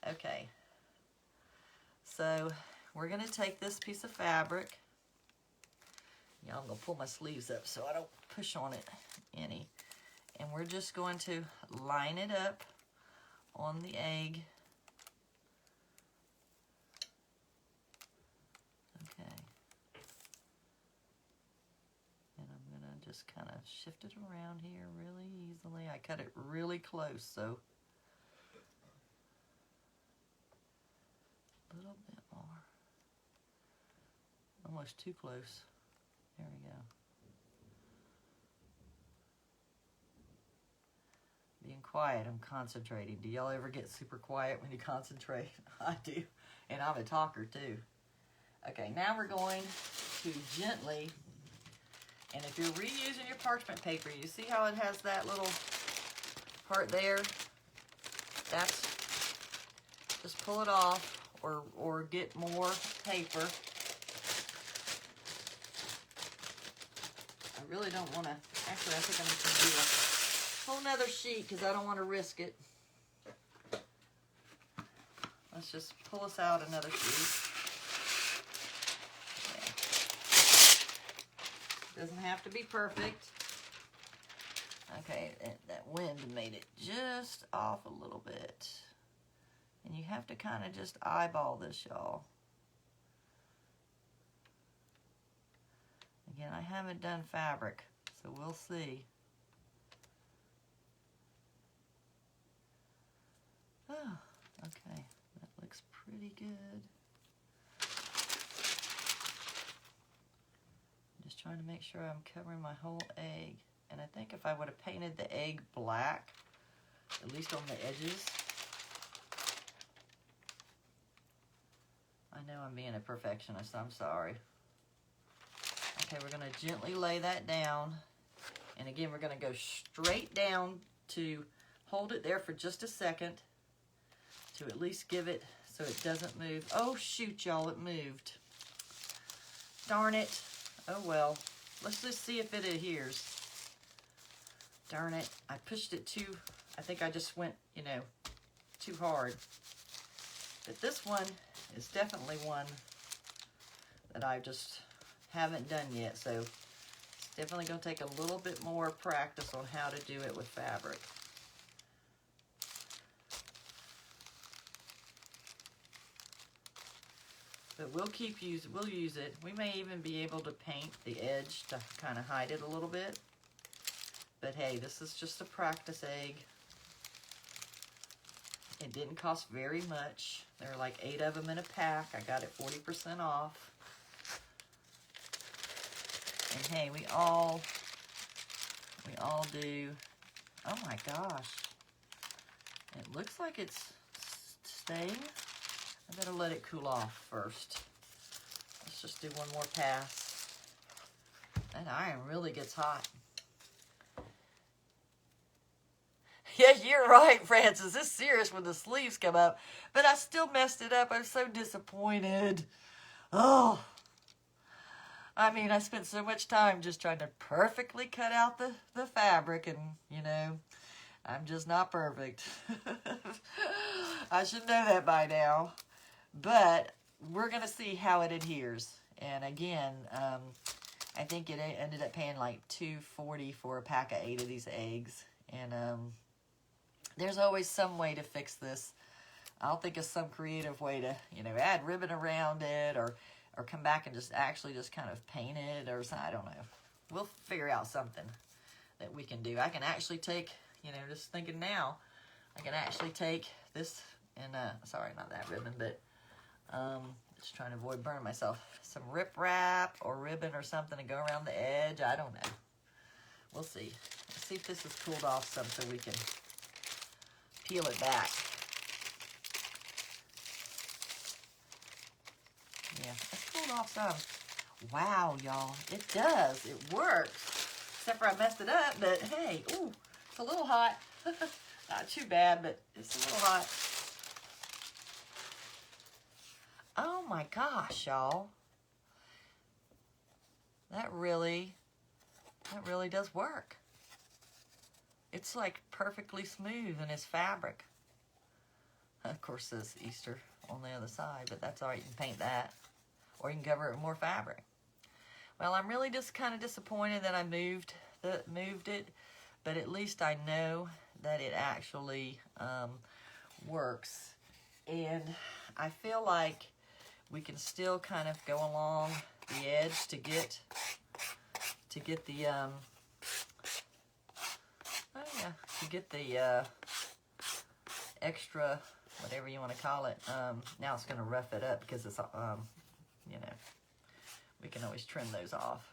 Okay. So, we're going to take this piece of fabric. Y'all, I'm going to pull my sleeves up so I don't push on it any. And we're just going to line it up on the egg. Okay. And I'm going to just kind of shift it around here really easily. I cut it really close, so a little bit more. Almost too close. There we go. Being quiet, I'm concentrating. Do y'all ever get super quiet when you concentrate? I do. And I'm a talker too. Okay, now we're going to gently, and if you're reusing your parchment paper, you see how it has that little part there? That's, just pull it off or get more paper. I really don't want to, actually I think I'm just going to do a whole nother sheet because I don't want to risk it. Let's just pull us out another sheet. Okay. Doesn't have to be perfect. Okay, that wind made it just off a little bit. And you have to kind of just eyeball this, y'all. Again, I haven't done fabric, so we'll see. Oh, okay, that looks pretty good. Just trying to make sure I'm covering my whole egg. And I think if I would have painted the egg black, at least on the edges. I know I'm being a perfectionist, I'm sorry. Okay, we're gonna gently lay that down. And again, we're gonna go straight down to hold it there for just a second to at least give it so it doesn't move. Oh shoot, y'all, it moved. Darn it. Oh well. Let's just see if it adheres. Darn it. I pushed it too, I think I just went, you know, too hard. But this one is definitely one that I just haven't done yet. So it's definitely going to take a little bit more practice on how to do it with fabric. But we'll use it. We may even be able to paint the edge to kind of hide it a little bit. But hey, this is just a practice egg. It didn't cost very much. There are like 8 of them in a pack. I got it 40% off. And hey, we all do. Oh my gosh. It looks like it's staying. I better let it cool off first. Let's just do one more pass. That iron really gets hot. Yeah, you're right, Francis. It's serious when the sleeves come up. But I still messed it up. I'm so disappointed. Oh. I mean, I spent so much time just trying to perfectly cut out the fabric. And, you know, I'm just not perfect. I should know that by now. But we're going to see how it adheres. And again, I think it ended up paying like $2.40 for a pack of 8 of these eggs. And, there's always some way to fix this. I'll think of some creative way to, you know, add ribbon around it or come back and just actually just kind of paint it or something. I don't know. We'll figure out something that we can do. I can actually take, you know, just thinking now, I can actually take this and, sorry, not that ribbon, but just trying to avoid burning myself. Some rip wrap or ribbon or something to go around the edge. I don't know. We'll see. Let's see if this is cooled off some so we can peel it back. Yeah, it's cooled off some. Wow, y'all, it does. It works. Except for I messed it up, but hey, ooh, it's a little hot. Not too bad, but it's a little hot. Oh my gosh, y'all. That really does work. It's like perfectly smooth in its fabric. Of course, there's Easter on the other side, but that's all right. You can paint that, or you can cover it with more fabric. Well, I'm really just kind of disappointed that I moved it, but at least I know that it actually works. And I feel like we can still kind of go along the edge to get the extra, whatever you want to call it. Now it's going to rough it up because it's, you know, we can always trim those off.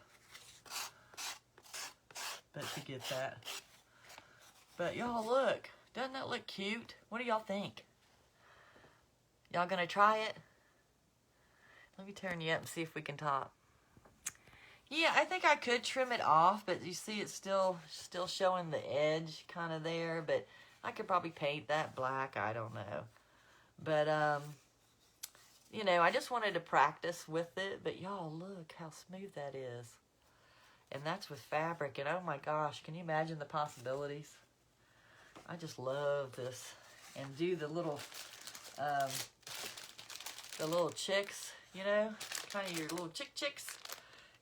But to get that. But y'all look, doesn't that look cute? What do y'all think? Y'all going to try it? Let me turn you up and see if we can talk. Yeah, I think I could trim it off, but you see it's still showing the edge kind of there, but I could probably paint that black, I don't know. But, you know, I just wanted to practice with it, but y'all look how smooth that is. And that's with fabric, and oh my gosh, can you imagine the possibilities? I just love this. And do the little chicks, you know, kind of your little chicks.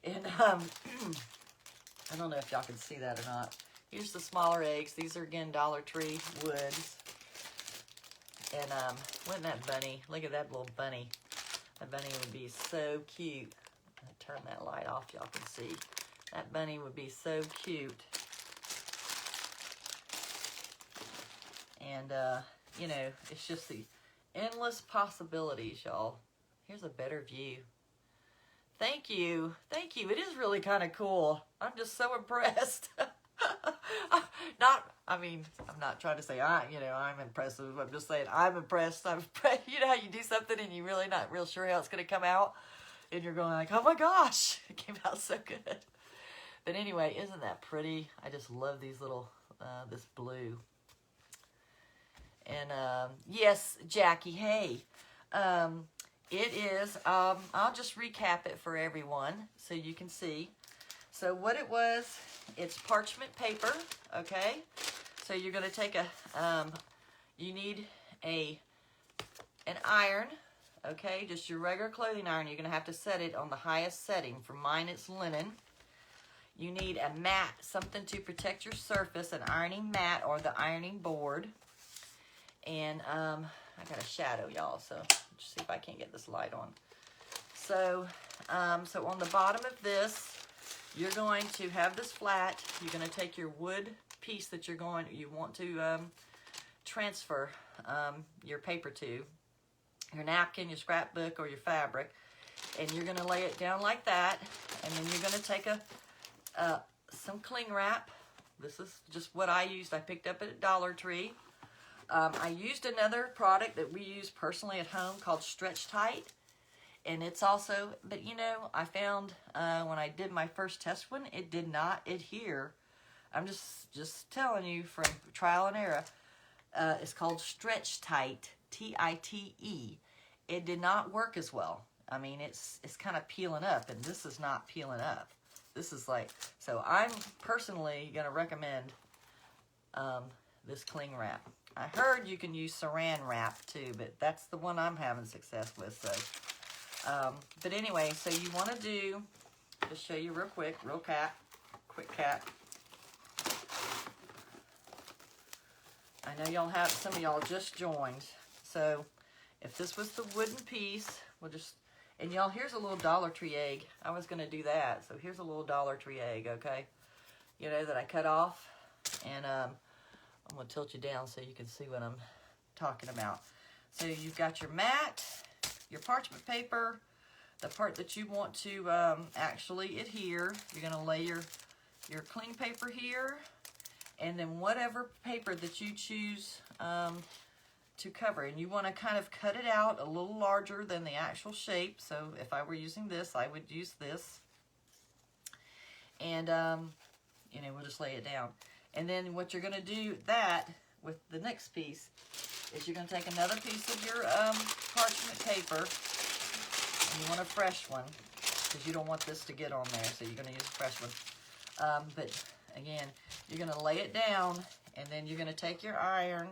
And I don't know if y'all can see that or not. Here's the smaller eggs. These are, again, DollarTree woods. And wouldn't that bunny, look at that little bunny. That bunny would be so cute. I'll turn that light off, y'all can see. That bunny would be so cute. And, you know, it's just the endless possibilities, y'all. Here's a better view. Thank you. Thank you. It is really kind of cool. I'm just so impressed. I'm not trying to say I'm impressive. I'm just saying I'm impressed. I'm impressed. You know how you do something and you're really not real sure how it's going to come out? And you're going like, oh my gosh, it came out so good. But anyway, isn't that pretty? I just love these little, this blue. And yes, Jackie, hey. It is, I'll just recap it for everyone so you can see. So what it was, it's parchment paper, okay? So you're going to take you need an iron, okay? Just your regular clothing iron. You're going to have to set it on the highest setting. For mine, it's linen. You need a mat, something to protect your surface, an ironing mat or the ironing board. And I got a shadow, y'all, so just see if I can't get this light on. So, so on the bottom of this, you're going to have this flat. You're going to take your wood piece that you want to transfer your paper to, your napkin, your scrapbook, or your fabric, and you're going to lay it down like that. And then you're going to take some cling wrap. This is just what I used. I picked up at DollarTree. I used another product that we use personally at home called Stretch Tight. And it's also, but you know, I found when I did my first test one, it did not adhere. I'm just telling you from trial and error. It's called Stretch Tight, T-I-T-E. It did not work as well. I mean, it's kind of peeling up, and this is not peeling up. This is like, so I'm personally going to recommend this cling wrap. I heard you can use saran wrap too, but that's the one I'm having success with. So, but anyway, so you want to do, just show you real quick, quick cap. I know y'all have, some of y'all just joined. So if this was the wooden piece, we'll just, and y'all, here's a little DollarTree egg. I was going to do that. So here's a little DollarTree egg, okay? You know, that I cut off. And I'm going to tilt you down so you can see what I'm talking about. So you've got your mat, your parchment paper, the part that you want to actually adhere. You're going to lay your cling paper here, and then whatever paper that you choose to cover. And you want to kind of cut it out a little larger than the actual shape. So if I were using this, I would use this. And, you know, we'll just lay it down. And then what you're going to do with the next piece is you're going to take another piece of your parchment paper, and you want a fresh one because you don't want this to get on there, so you're going to use a fresh one. But again, you're going to lay it down, and then you're going to take your iron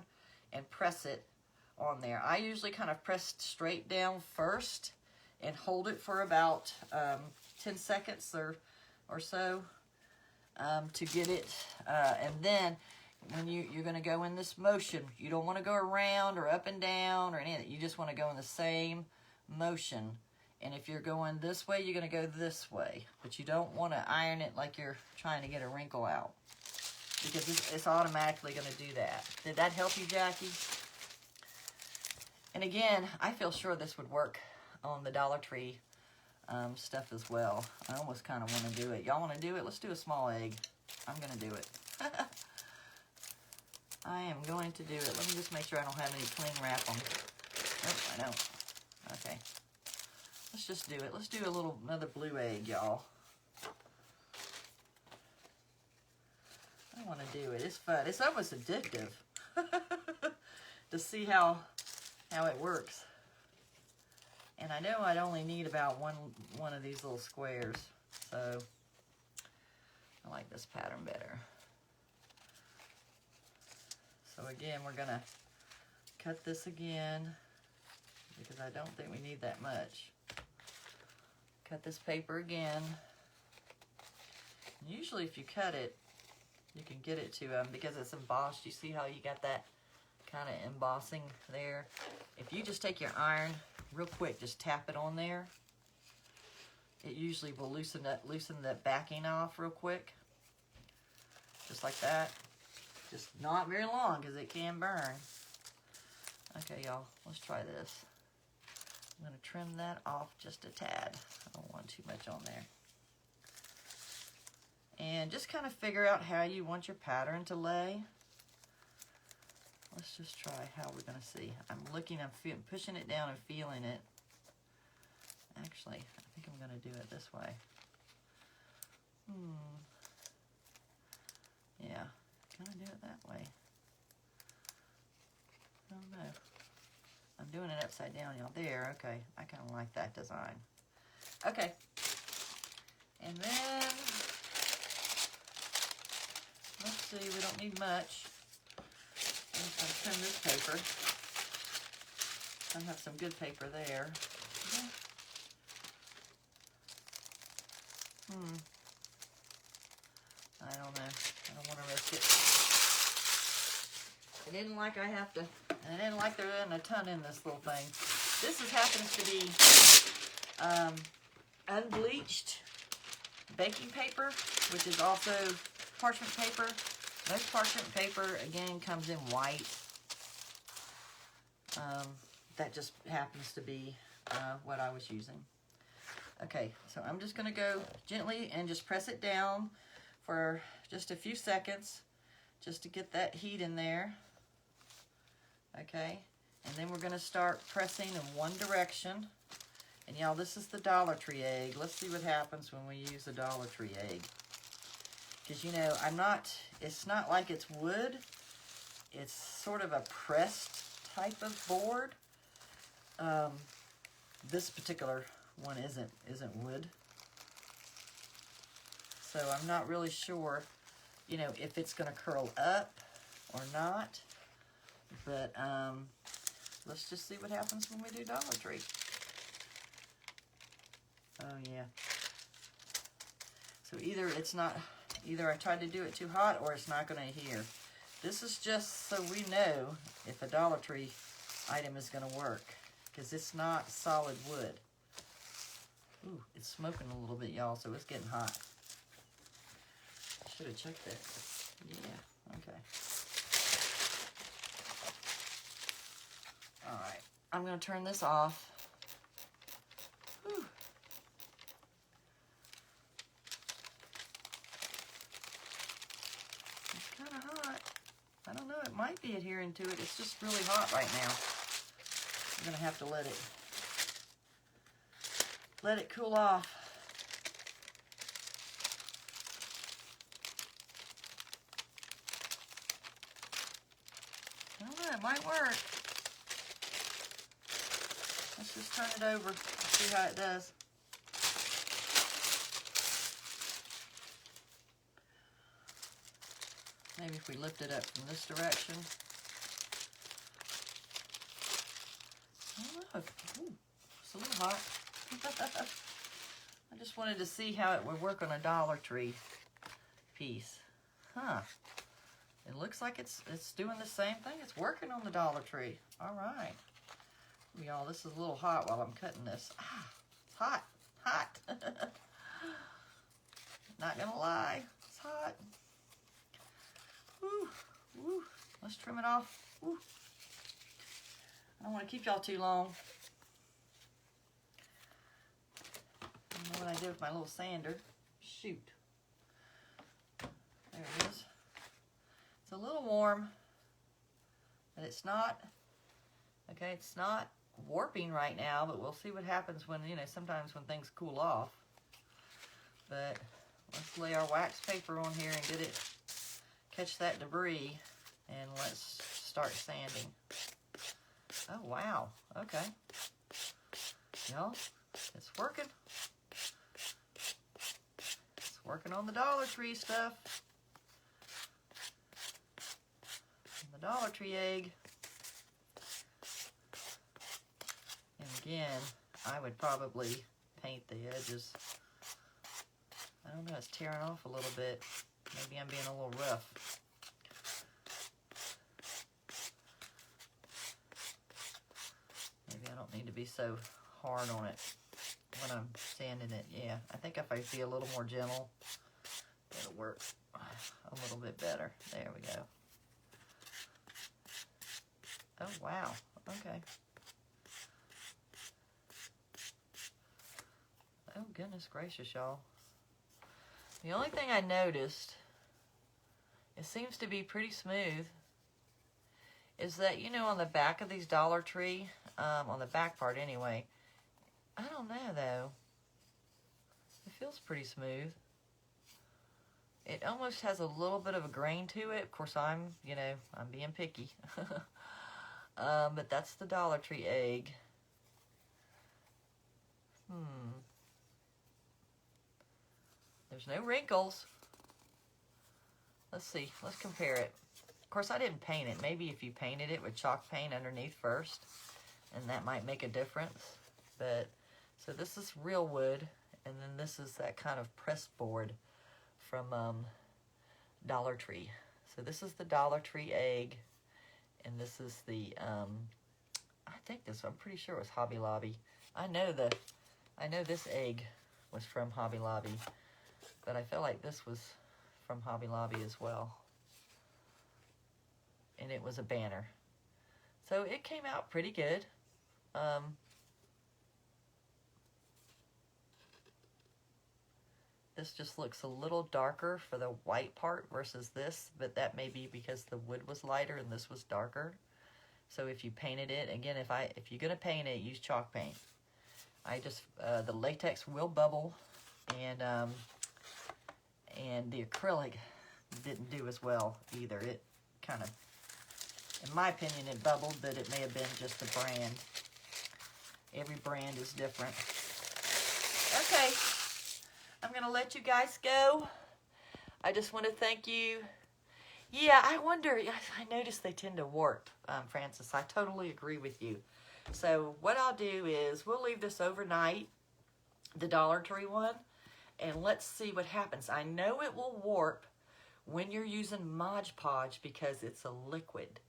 and press it on there. I usually kind of press straight down first and hold it for about 10 seconds or so. To get it, and then when you're going to go in this motion, you don't want to go around or up and down or anything. You just want to go in the same motion. And if you're going this way, you're going to go this way. But you don't want to iron it like you're trying to get a wrinkle out, because it's automatically going to do that. Did that help you, Jackie? And again, I feel sure this would work on the DollarTree stuff as well. I almost kind of want to do it. Y'all want to do it? Let's do a small egg. I'm going to do it. I am going to do it. Let me just make sure I don't have any cling wrap on. Nope, I don't. Okay. Let's just do it. Let's do another blue egg, y'all. I want to do it. It's fun. It's almost addictive to see how it works. And I know I'd only need about one of these little squares, so I like this pattern better. So again, we're going to cut this again because I don't think we need that much. Cut this paper again. Usually if you cut it, you can get it to because it's embossed. You see how you got that kind of embossing there? If you just take your iron real quick, just tap it on there, it usually will loosen the backing off real quick, just like that. Just not very long because it can burn. Okay, y'all, let's try this. I'm going to trim that off just a tad. I don't want too much on there. And just kind of figure out how you want your pattern to lay. Let's just try how we're going to see. I'm pushing it down and feeling it. Actually, I think I'm going to do it this way. Yeah, can I do it that way? I don't know. I'm doing it upside down, y'all. There, okay. I kind of like that design. Okay. And then, let's see, we don't need much. I'm just going to trim this paper. I have some good paper there. I don't know. I don't want to risk it. I didn't like I didn't like there isn't a ton in this little thing. This happens to be unbleached baking paper, which is also parchment paper. Most parchment paper, again, comes in white. That just happens to be what I was using. Okay, so I'm just going to go gently and just press it down for just a few seconds, just to get that heat in there. Okay, and then we're going to start pressing in one direction. And y'all, this is the DollarTree egg. Let's see what happens when we use the DollarTree egg. Because, you know, it's not like it's wood. It's sort of a pressed type of board. This particular one isn't wood. So I'm not really sure, you know, if it's going to curl up or not. But let's just see what happens when we do DollarTree. Oh yeah. So either I tried to do it too hot or it's not going to adhere. This is just so we know if a DollarTree item is going to work, because it's not solid wood. Ooh, it's smoking a little bit, y'all, so it's getting hot. I should have checked that. Yeah, okay. All right, I'm going to turn this off. Whew. It's kind of hot. I don't know, it might be adhering to it. It's just really hot right now. I'm going to have to let it cool off. I don't know, it might work. Let's just turn it over and see how it does. Maybe if we lift it up from this direction. I don't know. Ooh, it's a little hot. I just wanted to see how it would work on a DollarTree piece. Huh. It looks like it's doing the same thing. It's working on the DollarTree. All right. Y'all, this is a little hot while I'm cutting this. Ah, it's hot. Hot. Not gonna lie. It's hot. Woo. Woo. Let's trim it off. Woo. I don't want to keep y'all too long. I don't know what I did with my little sander. Shoot. There it is. It's a little warm, but it's not, okay, it's not warping right now, but we'll see what happens when, you know, sometimes when things cool off. But let's lay our wax paper on here and get it, catch that debris, and let's start sanding. Oh, wow. Okay. Y'all, it's working. It's working on the DollarTree stuff. The DollarTree egg. And again, I would probably paint the edges. I don't know, it's tearing off a little bit. Maybe I'm being a little rough. Maybe I don't need to be so hard on it when I'm sanding it. Yeah, I think if I be a little more gentle, it'll work a little bit better. There we go. Oh, wow. Okay. Oh, goodness gracious, y'all. The only thing I noticed, it seems to be pretty smooth, is that, you know, on the back of these DollarTree, on the back part anyway, I don't know though. It feels pretty smooth. It almost has a little bit of a grain to it. Of course, I'm being picky. But that's the DollarTree egg. There's no wrinkles. Let's see. Let's compare it. Of course, I didn't paint it. Maybe if you painted it with chalk paint underneath first, and that might make a difference. But, so this is real wood, and then this is that kind of pressed board from DollarTree. So this is the DollarTree egg, and this is the, I'm pretty sure it was Hobby Lobby. I know this egg was from Hobby Lobby, but I feel like this was from Hobby Lobby as well. And it was a banner. So it came out pretty good. This just looks a little darker for the white part versus this, but that may be because the wood was lighter and this was darker. So if you painted it, again, if you're gonna paint it, use chalk paint. The latex will bubble, and the acrylic didn't do as well either. It kind of, in my opinion, it bubbled, but it may have been just the brand. Every brand is different. Okay, I'm gonna let you guys go. I just want to thank you. Yeah, I wonder, I noticed they tend to warp, Francis. I totally agree with you. So what I'll do is we'll leave this overnight, the DollarTree one, and let's see what happens. I know it will warp when you're using Mod Podge because it's a liquid.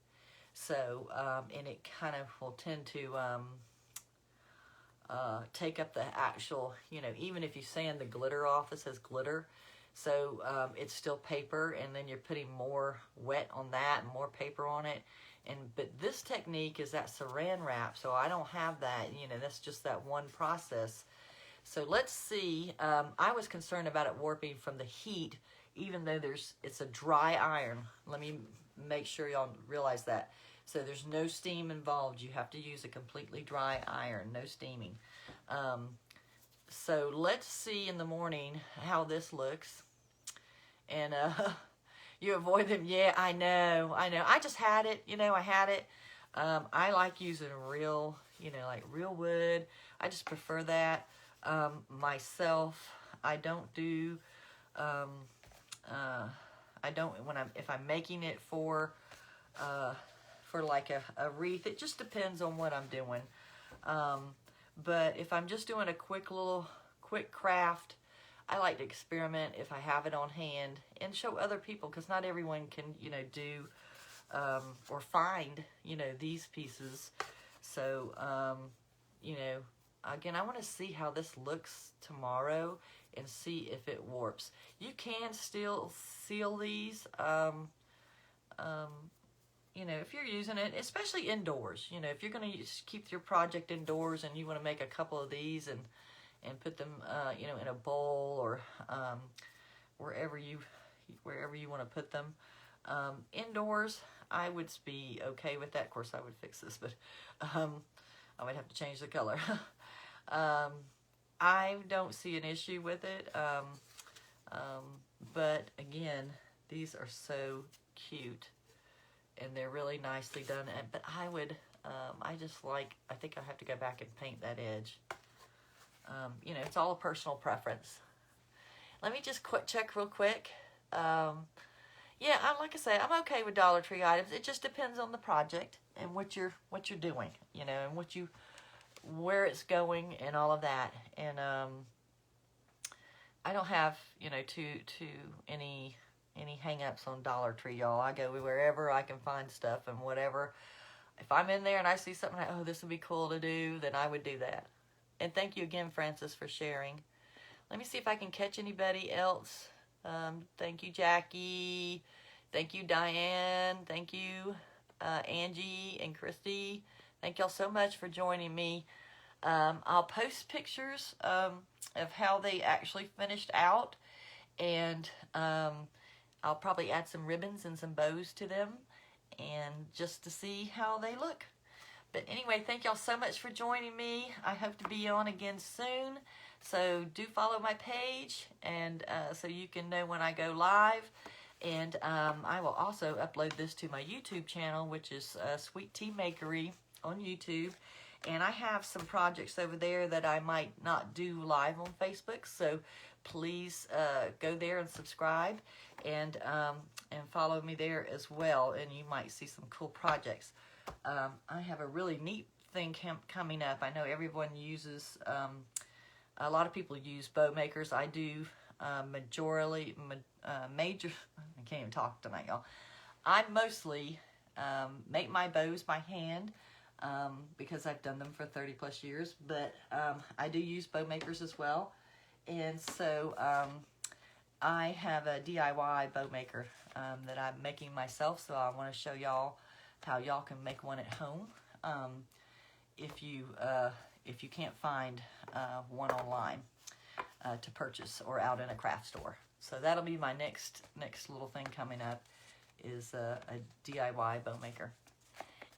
So, and it kind of will tend to take up the actual, even if you sand the glitter off, it says glitter. So it's still paper, and then you're putting more wet on that and more paper on it. But this technique is that saran wrap, so I don't have that, that's just that one process. So let's see, I was concerned about it warping from the heat, even though it's a dry iron. Let me make sure y'all realize that. So there's no steam involved. You have to use a completely dry iron, no steaming. So let's see in the morning how this looks. And you avoid them. Yeah, I know. I just had it, I had it. I like using real, like real wood. I just prefer that. Myself, I don't do, if I'm making it for like a wreath, it just depends on what I'm doing. But if I'm just doing a quick craft, I like to experiment if I have it on hand and show other people, because not everyone can, do or find, these pieces. So, again, I want to see how this looks tomorrow and see if it warps. You can still seal these, if you're using it, especially indoors. If you're going to keep your project indoors and you want to make a couple of these and put them, in a bowl or wherever you want to put them. Indoors, I would be okay with that. Of course, I would fix this, but I would have to change the color. I don't see an issue with it. But again, these are so cute and they're really nicely done. But I would, I think I have to go back and paint that edge. It's all a personal preference. Let me just check real quick. Yeah, like I say, I'm okay with DollarTree items. It just depends on the project and what you're doing, and where it's going and all of that. And I don't have, any hang-ups on DollarTree, y'all. I go wherever I can find stuff and whatever. If I'm in there and I see something like, oh, this would be cool to do, then I would do that. And thank you again, Francis, for sharing. Let me see if I can catch anybody else. Thank you, Jackie. Thank you, Diane. Thank you, Angie and Christy. Thank y'all so much for joining me. I'll post pictures of how they actually finished out, and I'll probably add some ribbons and some bows to them, and just to see how they look. But anyway, thank y'all so much for joining me. I hope to be on again soon. So do follow my page, and so you can know when I go live. And I will also upload this to my YouTube channel, which is Sweet Tea Makery on YouTube. And I have some projects over there that I might not do live on Facebook. So please go there and subscribe, and follow me there as well. And you might see some cool projects. I have a really neat thing coming up. I know everyone uses, a lot of people use bow makers. I do major, I can't even talk tonight, y'all. I mostly make my bows by hand because I've done them for 30 plus years, but I do use bow makers as well. And so I have a DIY bow maker that I'm making myself, so I want to show y'all how y'all can make one at home if you can't find one online to purchase or out in a craft store. So that'll be my next little thing coming up, is a DIY bow maker.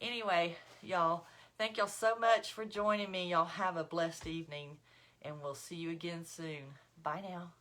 Anyway, y'all, thank y'all so much for joining me. Y'all have a blessed evening, and we'll see you again soon. Bye now.